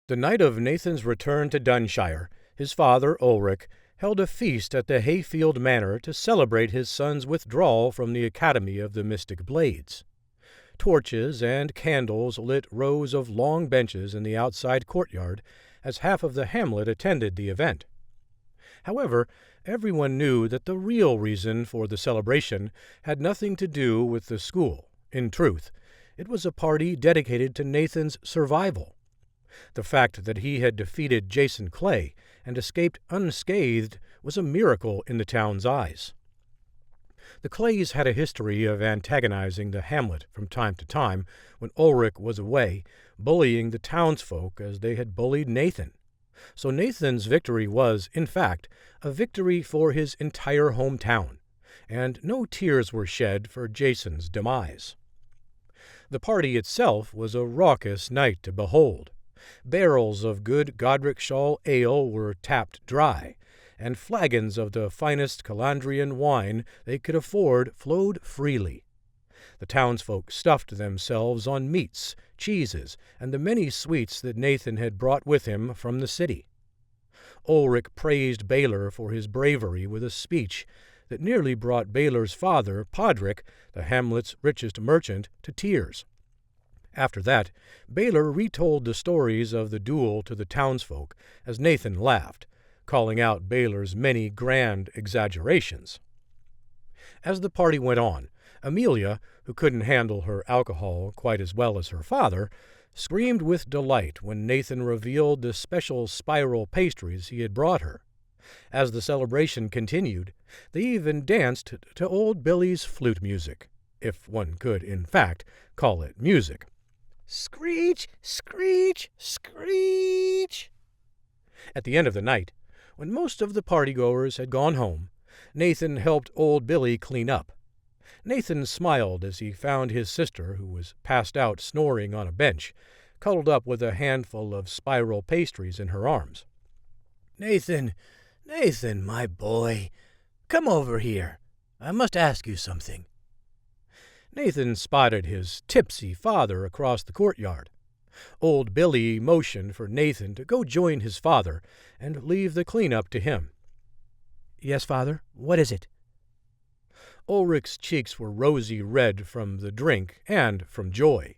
The night of Nathan's return to Dunshire, his father, Ulrich, held a feast at the Hayfield manor to celebrate his son's withdrawal from the Academy of the Mystic Blades. Torches and candles lit rows of long benches in the outside courtyard as half of the hamlet attended the event. However, everyone knew that the real reason for the celebration had nothing to do with the school. In truth, it was a party dedicated to Nathan's survival. The fact that he had defeated Jason Clay and escaped unscathed was a miracle in the town's eyes. The Clays had a history of antagonizing the hamlet from time to time when Ulrich was away, bullying the townsfolk as they had bullied Nathan. So Nathan's victory was, in fact, a victory for his entire hometown, and no tears were shed for Jason's demise. The party itself was a raucous night to behold. Barrels of good Godricshall ale were tapped dry, and flagons of the finest Calandrian wine they could afford flowed freely. The townsfolk stuffed themselves on meats, cheeses, and the many sweets that Nathan had brought with him from the city. Ulrich praised Baelor for his bravery with a speech that nearly brought Baelor's father, Podrick, the hamlet's richest merchant, to tears. After that, Baelor retold the stories of the duel to the townsfolk as Nathan laughed, calling out Baelor's many grand exaggerations. As the party went on, Amelia, who couldn't handle her alcohol quite as well as her father, screamed with delight when Nathan revealed the special spiral pastries he had brought her. As the celebration continued, they even danced to old Billy's flute music, if one could, in fact, call it music. Screech, screech, screech! At the end of the night, when most of the partygoers had gone home, Nathan helped old Billy clean up. Nathan smiled as he found his sister, who was passed out snoring on a bench, cuddled up with a handful of spiral pastries in her arms. Nathan, my boy, come over here. I must ask you something. Nathan spotted his tipsy father across the courtyard. Old Billy motioned for Nathan to go join his father and leave the cleanup to him. Yes, father, what is it? Ulrich's cheeks were rosy red from the drink and from joy.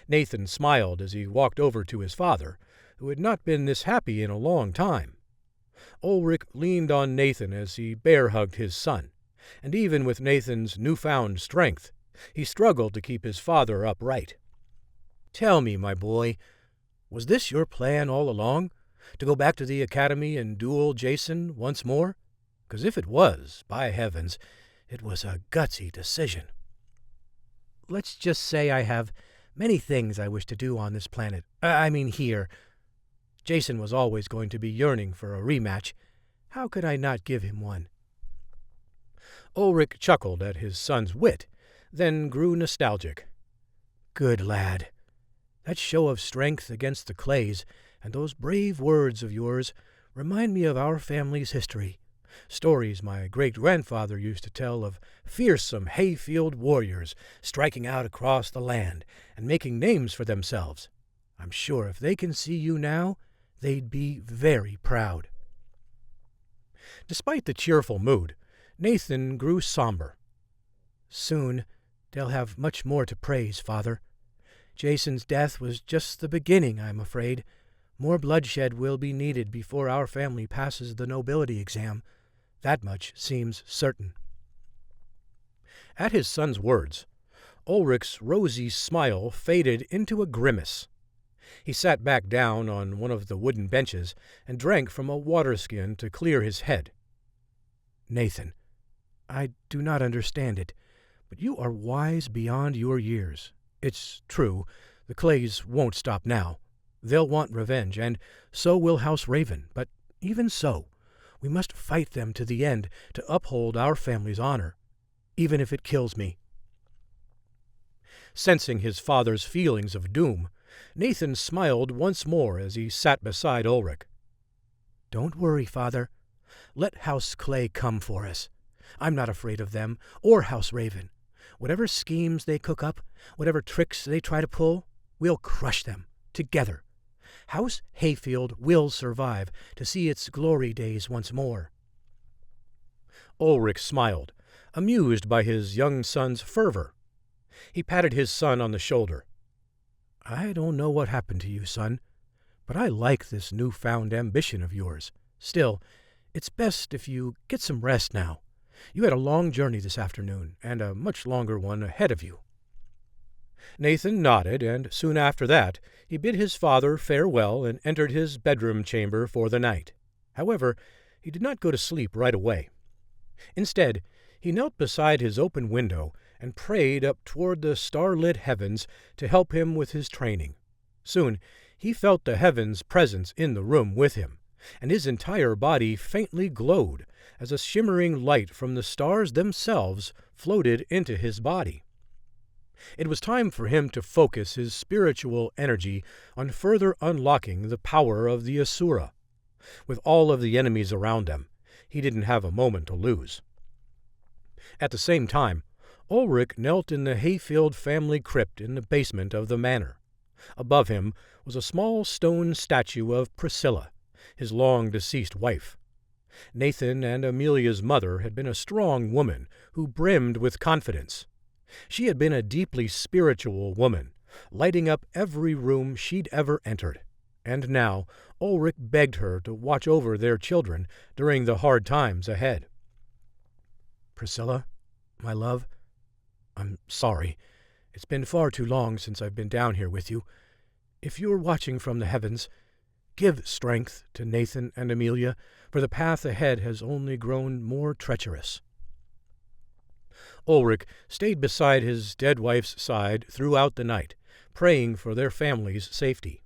Nathan smiled as he walked over to his father, who had not been this happy in a long time. Ulrich leaned on Nathan as he bear-hugged his son, and even with Nathan's newfound strength, he struggled to keep his father upright. Tell me, my boy, was this your plan all along, to go back to the academy and duel Jason once more? 'Cause if it was, by heavens, it was a gutsy decision. Let's just say I have many things I wish to do on this planet. Here. Jason was always going to be yearning for a rematch. How could I not give him one? Ulrich chuckled at his son's wit, then grew nostalgic. Good lad. That show of strength against the Clays and those brave words of yours remind me of our family's history. Stories my great-grandfather used to tell of fearsome Hayfield warriors striking out across the land and making names for themselves. I'm sure if they can see you now, they'd be very proud. Despite the cheerful mood, Nathan grew somber. Soon they'll have much more to praise, Father. Jason's death was just the beginning, I'm afraid. More bloodshed will be needed before our family passes the nobility exam. That much seems certain. At his son's words, Ulrich's rosy smile faded into a grimace. He sat back down on one of the wooden benches and drank from a water-skin to clear his head. Nathan, I do not understand it, but you are wise beyond your years. It's true, the Clays won't stop now. They'll want revenge, and so will House Raven, but even so, we must fight them to the end to uphold our family's honor, even if it kills me. Sensing his father's feelings of doom, Nathan smiled once more as he sat beside Ulrich. Don't worry, Father. Let House Clay come for us. I'm not afraid of them or House Raven. Whatever schemes they cook up, whatever tricks they try to pull, we'll crush them, together. House Hayfield will survive to see its glory days once more." Ulrich smiled, amused by his young son's fervor. He patted his son on the shoulder. "I don't know what happened to you, son, but I like this newfound ambition of yours. Still, it's best if you get some rest now. You had a long journey this afternoon, and a much longer one ahead of you." Nathan nodded, and soon after that he bid his father farewell and entered his bedroom chamber for the night. However, he did not go to sleep right away. Instead, he knelt beside his open window and prayed up toward the starlit heavens to help him with his training. Soon he felt the heavens' presence in the room with him, and his entire body faintly glowed as a shimmering light from the stars themselves floated into his body. It was time for him to focus his spiritual energy on further unlocking the power of the Asura. With all of the enemies around them, he didn't have a moment to lose. At the same time, Ulrich knelt in the Hayfield family crypt in the basement of the manor. Above him was a small stone statue of Priscilla, his long-deceased wife. Nathan and Amelia's mother had been a strong woman who brimmed with confidence. She had been a deeply spiritual woman, lighting up every room she'd ever entered, and now Ulrich begged her to watch over their children during the hard times ahead. "Priscilla, my love, I'm sorry. It's been far too long since I've been down here with you. If you're watching from the heavens, give strength to Nathan and Amelia, for the path ahead has only grown more treacherous." Ulrich stayed beside his dead wife's side throughout the night, praying for their family's safety.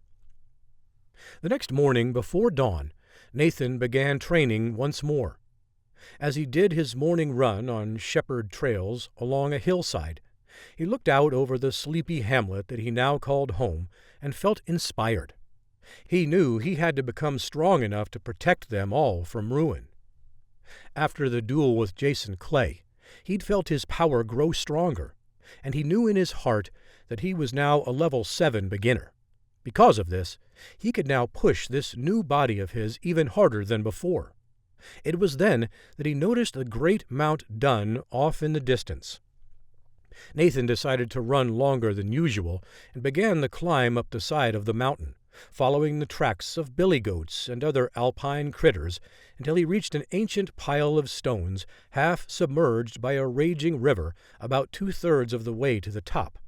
The next morning, before dawn, Nathan began training once more. As he did his morning run on shepherd trails along a hillside, he looked out over the sleepy hamlet that he now called home and felt inspired. He knew he had to become strong enough to protect them all from ruin. After the duel with Jason Clay, he'd felt his power grow stronger, and he knew in his heart that he was now a level 7 beginner. Because of this, he could now push this new body of his even harder than before. It was then that he noticed the great Mount Dun off in the distance. Nathan decided to run longer than usual and began the climb up the side of the mountain, following the tracks of billy goats and other alpine critters until he reached an ancient pile of stones half submerged by a raging river about 2/3 of the way to the top.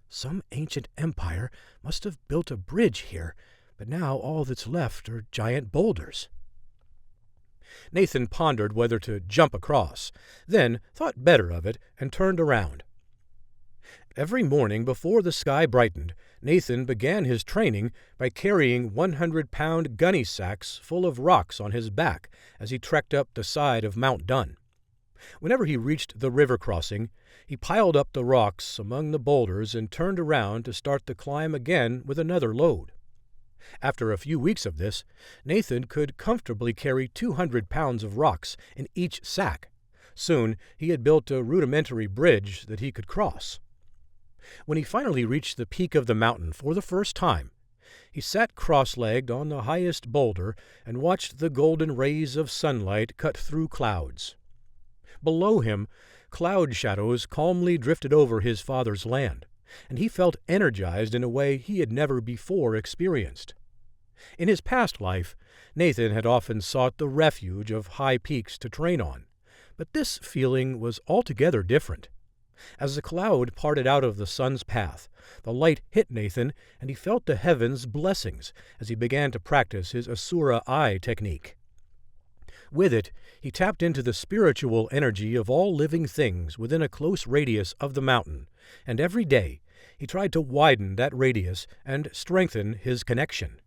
"Some ancient empire must have built a bridge here, but now all that's left are giant boulders." Nathan pondered whether to jump across, then thought better of it and turned around. Every morning before the sky brightened, Nathan began his training by carrying 100-pound gunny sacks full of rocks on his back as he trekked up the side of Mount Dun. Whenever he reached the river crossing, he piled up the rocks among the boulders and turned around to start the climb again with another load. After a few weeks of this, Nathan could comfortably carry 200 pounds of rocks in each sack. Soon he had built a rudimentary bridge that he could cross. When he finally reached the peak of the mountain for the first time, he sat cross-legged on the highest boulder and watched the golden rays of sunlight cut through clouds. Below him, cloud shadows calmly drifted over his father's land, and he felt energized in a way he had never before experienced. In his past life, Nathan had often sought the refuge of high peaks to train on, but this feeling was altogether different. As the cloud parted out of the sun's path, the light hit Nathan, and he felt the heavens' blessings as he began to practice his Asura Eye technique. With it, he tapped into the spiritual energy of all living things within a close radius of the mountain, and every day he tried to widen that radius and strengthen his connection.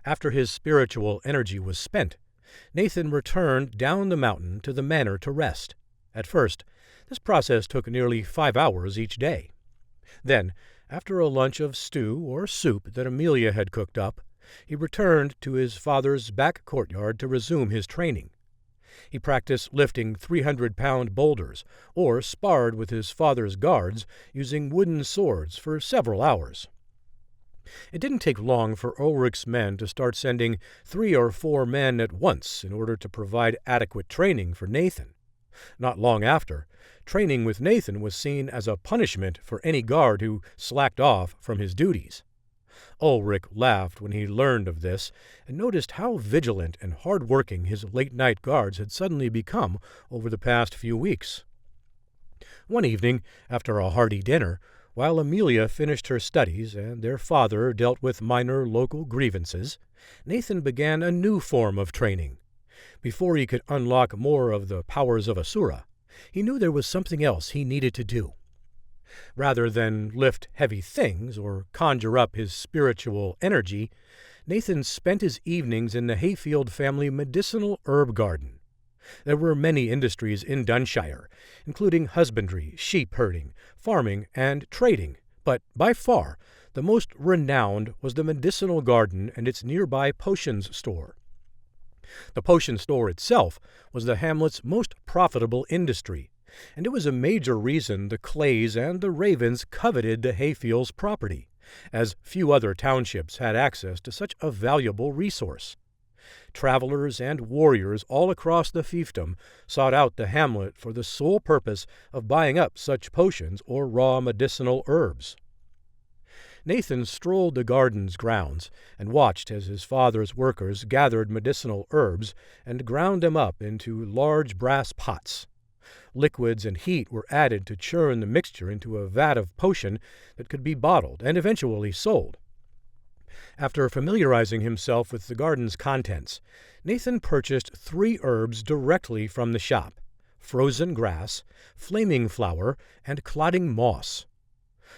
After his spiritual energy was spent, Nathan returned down the mountain to the manor to rest. At first, this process took nearly 5 hours each day. Then, after a lunch of stew or soup that Amelia had cooked up, he returned to his father's back courtyard to resume his training. He practiced lifting 300-pound boulders, or sparred with his father's guards using wooden swords for several hours. It didn't take long for Ulrich's men to start sending 3 or 4 men at once in order to provide adequate training for Nathan. Not long after, training with Nathan was seen as a punishment for any guard who slacked off from his duties. Ulrich laughed when he learned of this and noticed how vigilant and hard-working his late-night guards had suddenly become over the past few weeks. One evening, after a hearty dinner, while Amelia finished her studies and their father dealt with minor local grievances, Nathan began a new form of training. Before he could unlock more of the powers of Asura, he knew there was something else he needed to do. Rather than lift heavy things or conjure up his spiritual energy, Nathan spent his evenings in the Hayfield family medicinal herb garden. There were many industries in Dunshire, including husbandry, sheep herding, farming, and trading, but by far the most renowned was the medicinal garden and its nearby potions store. The potion store itself was the hamlet's most profitable industry, and it was a major reason the Clays and the Ravens coveted the Hayfields' property, as few other townships had access to such a valuable resource. Travelers and warriors all across the fiefdom sought out the hamlet for the sole purpose of buying up such potions or raw medicinal herbs. Nathan strolled the garden's grounds and watched as his father's workers gathered medicinal herbs and ground them up into large brass pots. Liquids and heat were added to churn the mixture into a vat of potion that could be bottled and eventually sold. After familiarizing himself with the garden's contents, Nathan purchased 3 herbs directly from the shop: frozen grass, flaming flower, and clotting moss.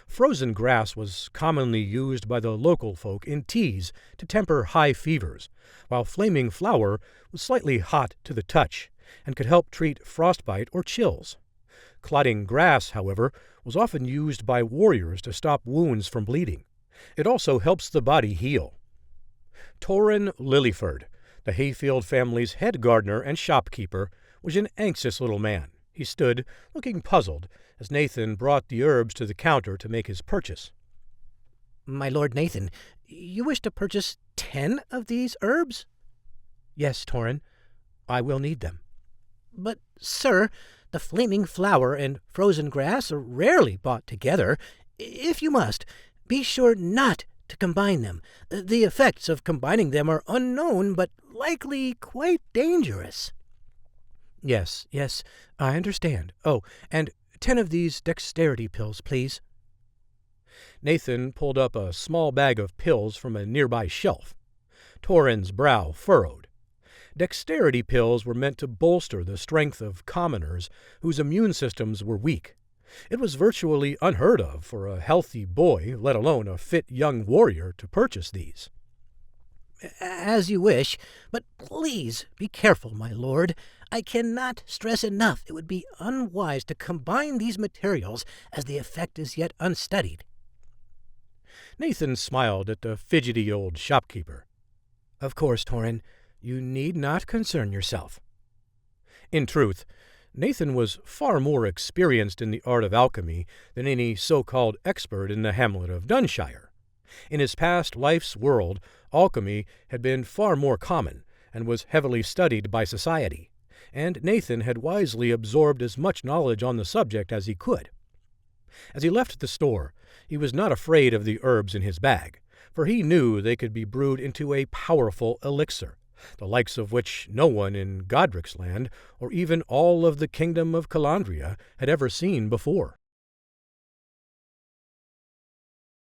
Frozen grass was commonly used by the local folk in teas to temper high fevers, while flaming flower was slightly hot to the touch and could help treat frostbite or chills. Clotting grass, however, was often used by warriors to stop wounds from bleeding. It also helps the body heal. Torrin Lillyford, the Hayfield family's head gardener and shopkeeper, was an anxious little man. He stood, looking puzzled, as Nathan brought the herbs to the counter to make his purchase. "My lord Nathan, you wish to purchase 10 of these herbs?" "Yes, Torrin. I will need them." "But, sir, the flaming flower and frozen grass are rarely bought together. If you must, be sure not to combine them. The effects of combining them are unknown, but likely quite dangerous." Yes, I understand. Oh, and 10 of these dexterity pills, please." Nathan pulled up a small bag of pills from a nearby shelf. Torrin's brow furrowed. Dexterity pills were meant to bolster the strength of commoners whose immune systems were weak. It was virtually unheard of for a healthy boy, let alone a fit young warrior, to purchase these. "As you wish, but please be careful, my lord. I cannot stress enough it would be unwise to combine these materials, as the effect is yet unstudied." Nathan smiled at the fidgety old shopkeeper. "Of course, Torrin, you need not concern yourself." In truth, Nathan was far more experienced in the art of alchemy than any so-called expert in the hamlet of Dunshire. In his past life's world, alchemy had been far more common and was heavily studied by society, and Nathan had wisely absorbed as much knowledge on the subject as he could. As he left the store, he was not afraid of the herbs in his bag, for he knew they could be brewed into a powerful elixir, the likes of which no one in Godric's land, or even all of the kingdom of Calandria, had ever seen before.